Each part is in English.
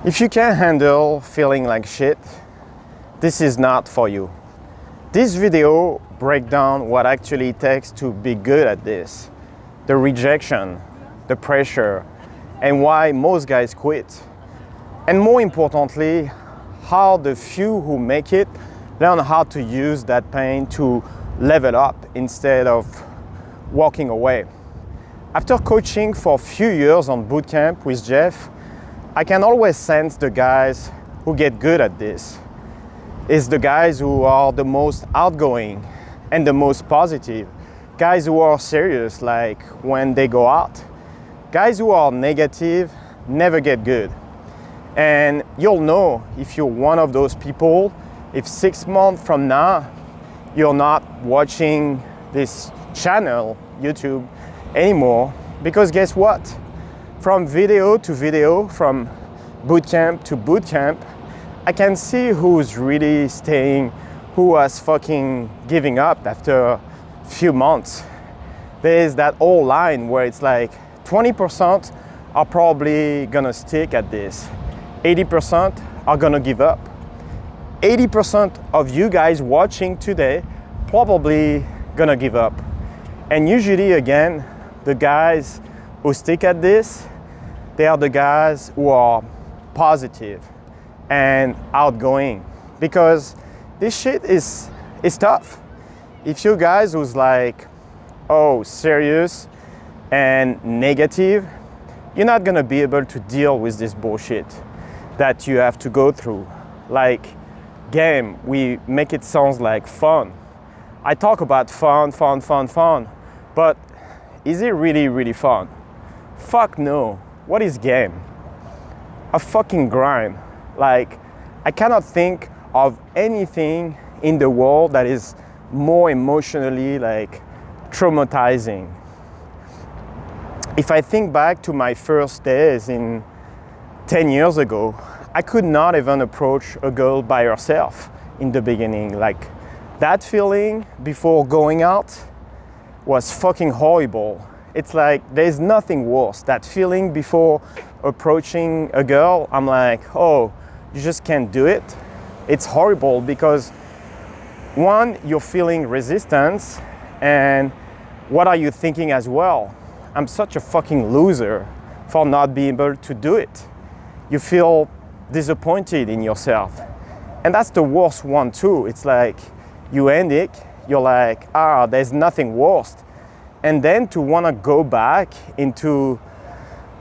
If you can't handle feeling like shit, this is not for you. This video breaks down what actually it takes to be good at this, the rejection, the pressure, and why most guys quit. And more importantly, how the few who make it learn how to use that pain to level up instead of walking away. After coaching for a few years on bootcamp with Jeff, I can always sense the guys who get good at this. It's the guys who are the most outgoing and the most positive. Guys who are serious, like when they go out. Guys who are negative never get good. And you'll know if you're one of those people, if 6 months from now, you're not watching this channel, YouTube, anymore. Because guess what? From video to video, from bootcamp to bootcamp, I can see who's really staying, who was fucking giving up after a few months. There's that old line where it's like 20% are probably gonna stick at this. 80% are gonna give up. 80% of you guys watching today probably gonna give up. And usually, again, the guys who stick at this, they are the guys who are positive and outgoing, because this shit is tough. If you guys who's like, oh, serious and negative, you're not gonna be able to deal with this bullshit that you have to go through. Like, game, we make it sound like fun. I talk about fun, but is it really fun? Fuck no. What is game? A fucking grind. Like, I cannot think of anything in the world that is more emotionally like traumatizing. If I think back to my first days in 10 years ago, I could not even approach a girl by herself in the beginning. Like, that feeling before going out was fucking horrible. It's like there's nothing worse. That feeling before approaching a girl, I'm like, oh, you just can't do it. It's horrible because one, you're feeling resistance, and what are you thinking as well? I'm such a fucking loser for not being able to do it. You feel disappointed in yourself. And that's the worst one too. It's like you end it, you're like, there's nothing worse. And then to want to go back into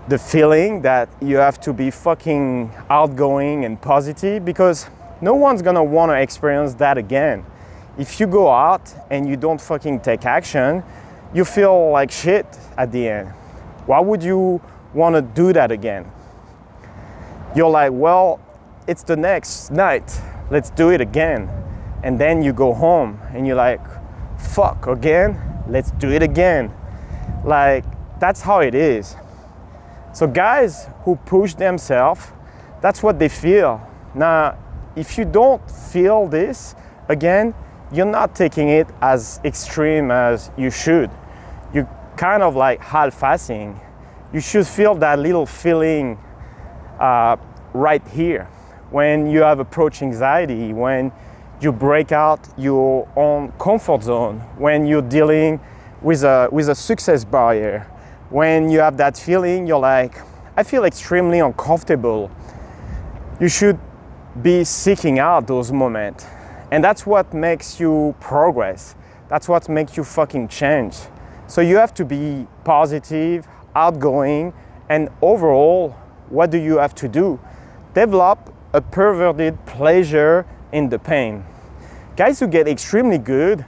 the feeling that you have to be fucking outgoing and positive, because no one's gonna want to experience that again. If you go out and you don't fucking take action, you feel like shit at the end. Why would you want to do that again? You're like, well, it's the next night, let's do it again. And then you go home and you're like, fuck, again? Let's do it again. Like, that's how it is. So guys who push themselves, that's what they feel. Now, if you don't feel this, again, you're not taking it as extreme as you should. You're kind of like half-assing. You should feel that little feeling right here when you have approach anxiety, when you break out your own comfort zone, when you're dealing with a success barrier, when you have that feeling, you're like, I feel extremely uncomfortable. You should be seeking out those moments. And that's what makes you progress. That's what makes you fucking change. So you have to be positive, outgoing, and overall, what do you have to do? Develop a perverted pleasure in the pain. Guys who get extremely good,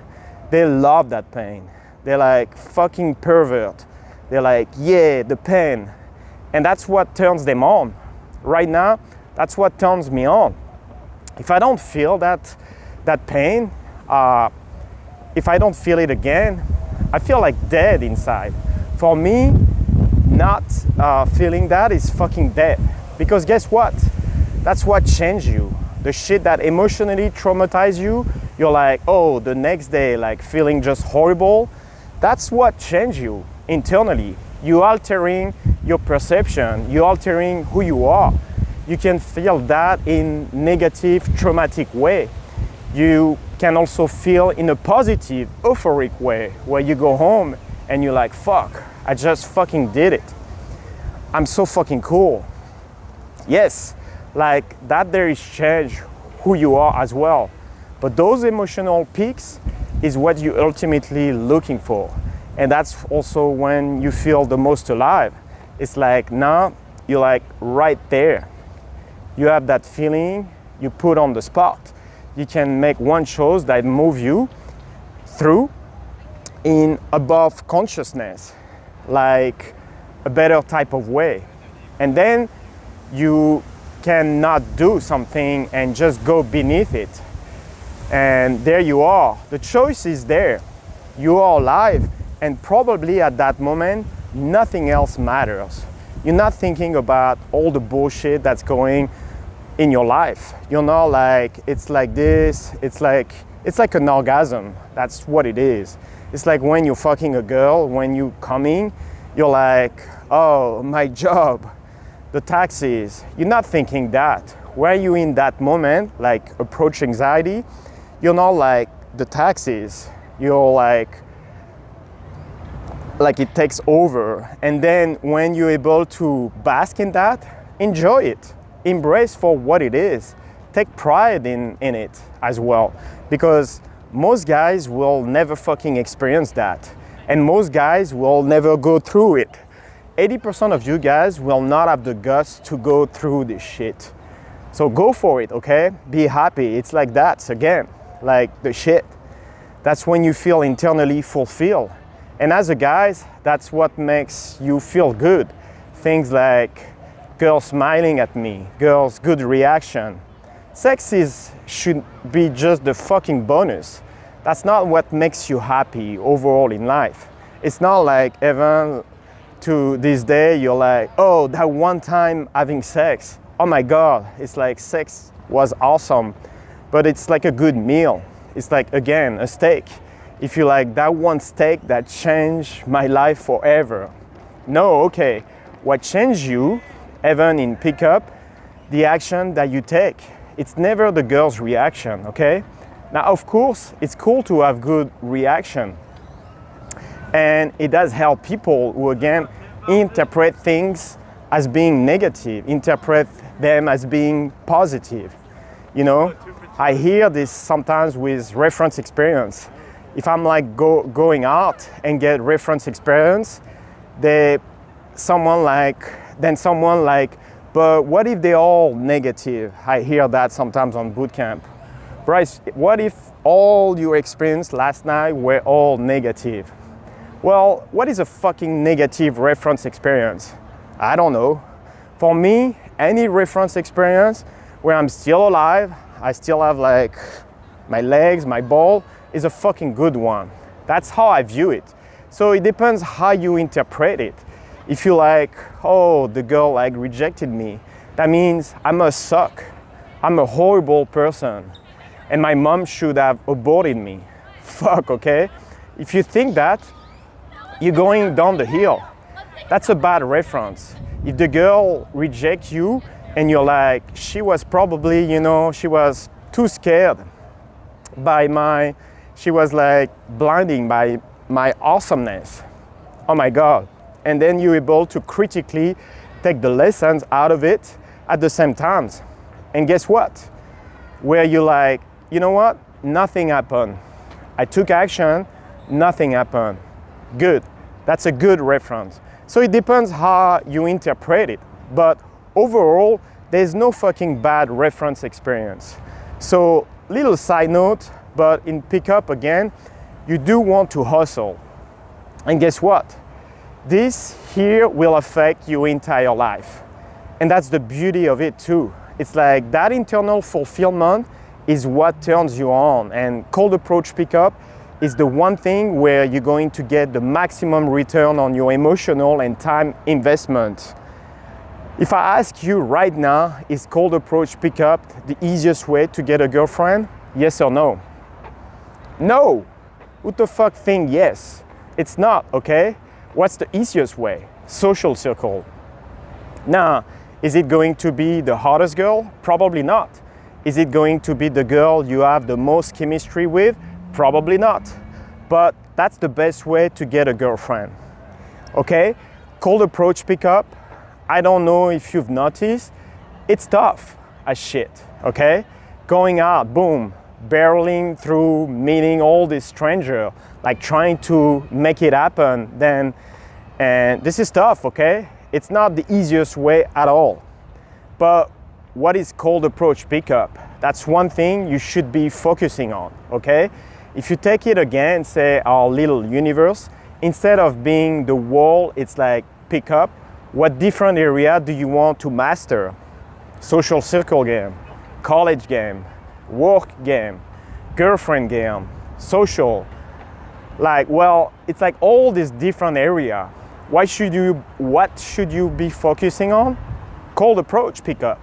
they love that pain. They're like fucking pervert. They're like, yeah, the pain. And that's what turns them on. Right now, that's what turns me on. If I don't feel that pain, if I don't feel it again, I feel like dead inside. For me, not feeling that is fucking dead. Because guess what? That's what changed you. The shit that emotionally traumatized you, you're like, oh, the next day, like feeling just horrible. That's what changed you internally. You're altering your perception. You're altering who you are. You can feel that in negative, traumatic way. You can also feel in a positive, euphoric way, where you go home and you're like, fuck, I just fucking did it. I'm so fucking cool. Yes, like that there is change who you are as well. But those emotional peaks is what you're ultimately looking for. And that's also when you feel the most alive. It's like now you're like right there. You have that feeling you put on the spot. You can make one choice that move you through in above consciousness, like a better type of way. And then you cannot do something and just go beneath it. And there you are. The choice is there. You are alive, and probably at that moment, nothing else matters. You're not thinking about all the bullshit that's going in your life. You're not like, it's like this, it's like an orgasm. That's what it is. It's like when you're fucking a girl, when you coming, you're like, oh, my job, the taxis. You're not thinking that. Where you in that moment, like approach anxiety, you're not like the taxis. You're like it takes over. And then when you're able to bask in that, enjoy it. Embrace for what it is. Take pride in it as well. Because most guys will never fucking experience that. And most guys will never go through it. 80% of you guys will not have the guts to go through this shit. So go for it, okay? Be happy. It's like that, again, like the shit. That's when you feel internally fulfilled. And as a guy, that's what makes you feel good. Things like girls smiling at me, girls' good reaction. Sex should be just the fucking bonus. That's not what makes you happy overall in life. It's not like even to this day, you're like, oh, that one time having sex, oh my God, it's like sex was awesome, but it's like a good meal. It's like, again, a steak. If you like that one steak that changed my life forever. No, okay, what changed you, even in pickup, the action that you take. It's never the girl's reaction, okay? Now, of course, it's cool to have good reaction. And it does help people who, again, interpret things as being negative, interpret them as being positive. You know, I hear this sometimes with reference experience. If I'm like going out and get reference experience, someone like, but what if they're all negative? I hear that sometimes on bootcamp. Bryce, what if all your experience last night were all negative? Well, what is a fucking negative reference experience? I don't know. For me, any reference experience where I'm still alive, I still have like my legs, my ball, is a fucking good one. That's how I view it. So it depends how you interpret it. If you like, oh, the girl like rejected me, that means I must suck. I'm a horrible person. And my mom should have aborted me. Fuck, okay? If you think that, you're going down the hill. That's a bad reference. If the girl rejects you and you're like, she was probably, you know, she was too scared she was like blinding by my awesomeness. Oh my God. And then you're able to critically take the lessons out of it at the same time. And guess what? Where you're like, you know what? Nothing happened. I took action, nothing happened. Good. That's a good reference. So it depends how you interpret it. But overall, there's no fucking bad reference experience. So little side note, but in pickup again, you do want to hustle. And guess what? This here will affect your entire life. And that's the beauty of it too. It's like that internal fulfillment is what turns you on. And cold approach pickup is the one thing where you're going to get the maximum return on your emotional and time investment. If I ask you right now, is cold approach pickup the easiest way to get a girlfriend? Yes or no? No! Who the fuck think yes? It's not, okay? What's the easiest way? Social circle. Now, Is it going to be the hottest girl? Probably not. Is it going to be the girl you have the most chemistry with? Probably not. But that's the best way to get a girlfriend. Okay? Cold approach pickup, I don't know if you've noticed, it's tough as shit, okay? Going out, boom, barreling through, meeting all these strangers, like trying to make it happen, and this is tough, okay? It's not the easiest way at all. But what is cold approach pickup? That's one thing you should be focusing on, okay? If you take it again, say our little universe, instead of being the wall, it's like pick up. What different area do you want to master? Social circle game, college game, work game, girlfriend game, social. Like, well, it's like all these different area. What should you be focusing on? Cold approach pickup.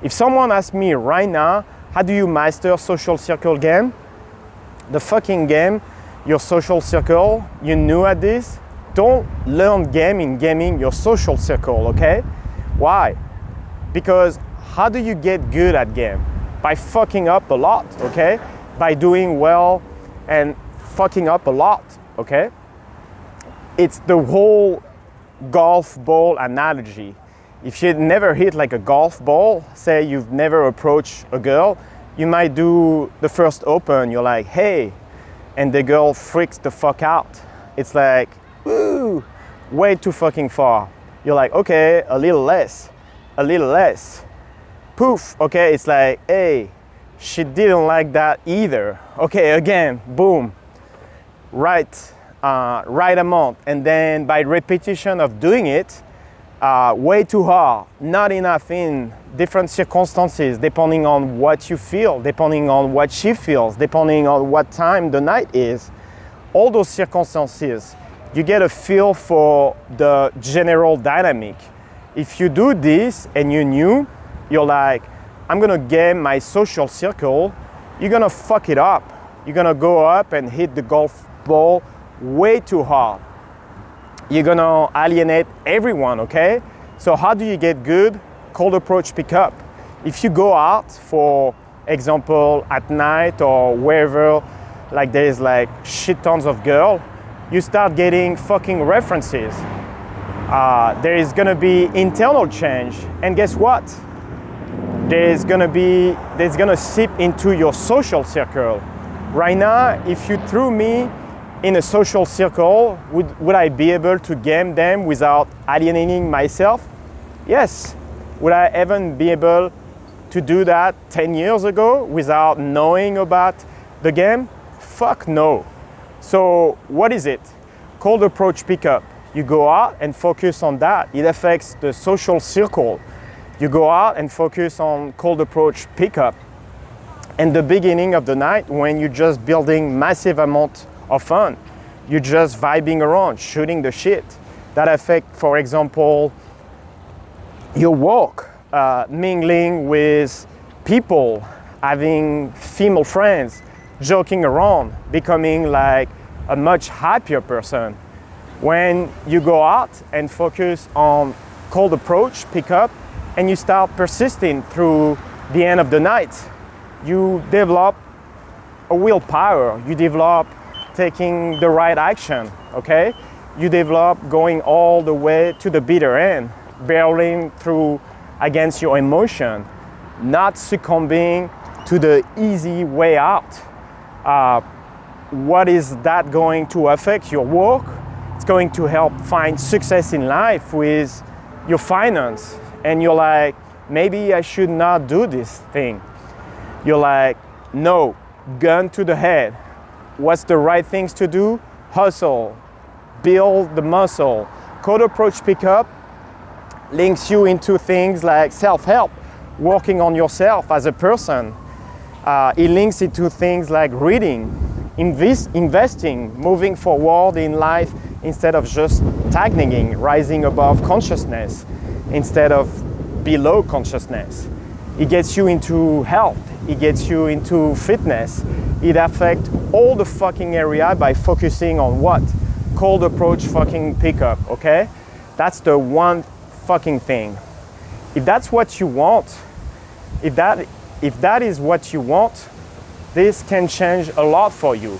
If someone asks me right now, how do you master social circle game? The fucking game, your social circle, you're new at this, don't learn gaming your social circle, okay? Why? Because how do you get good at game? By fucking up a lot, okay? By doing well and fucking up a lot, okay? It's the whole golf ball analogy. If you never hit like a golf ball, say you've never approached a girl, you might do the first open, you're like, hey, and the girl freaks the fuck out. It's like, ooh, way too fucking far. You're like, okay, a little less. Poof, okay, it's like, hey, she didn't like that either. Okay, again, boom, right amount. And then by repetition of doing it, way too hard, not enough in different circumstances, depending on what you feel, depending on what she feels, depending on what time the night is. All those circumstances, you get a feel for the general dynamic. If you do this and you're new, you're like, I'm gonna game my social circle, you're gonna fuck it up. You're gonna go up and hit the golf ball way too hard. You're gonna alienate everyone, okay? So how do you get good? Cold approach pickup. If you go out, for example, at night or wherever, like there's like shit tons of girls, you start getting fucking references. There is gonna be internal change, and guess what? There's gonna seep into your social circle. Right now, if you threw me in a social circle, would I be able to game them without alienating myself? Yes. Would I even be able to do that 10 years ago without knowing about the game? Fuck no. So what is it? Cold approach pickup. You go out and focus on that. It affects the social circle. You go out and focus on cold approach pickup. And the beginning of the night, when you're just building massive amount of fun, you're just vibing around, shooting the shit. That affect, for example, your work, mingling with people, having female friends, joking around, becoming like a much happier person. When you go out and focus on cold approach, pickup, and you start persisting through the end of the night, you develop a willpower, you develop taking the right action, okay? You develop going all the way to the bitter end, barreling through against your emotion, not succumbing to the easy way out. What is that going to affect your work? It's going to help find success in life with your finance. And you're like, maybe I should not do this thing. You're like, no, gun to the head. What's the right things to do? Hustle, build the muscle. Cold approach pickup links you into things like self-help, working on yourself as a person. It links into things like reading, investing, moving forward in life instead of just stagnating, rising above consciousness instead of below consciousness. It gets you into health, it gets you into fitness. It affects all the fucking area by focusing on what? Cold approach fucking pickup, okay? That's the one fucking thing. If that's what you want, if that is what you want, this can change a lot for you.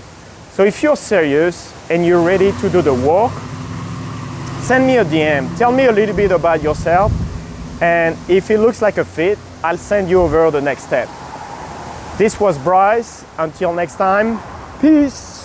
So if you're serious and you're ready to do the work, send me a DM. Tell me a little bit about yourself, and if it looks like a fit, I'll send you over the next step. This was Bryce. Until next time, peace.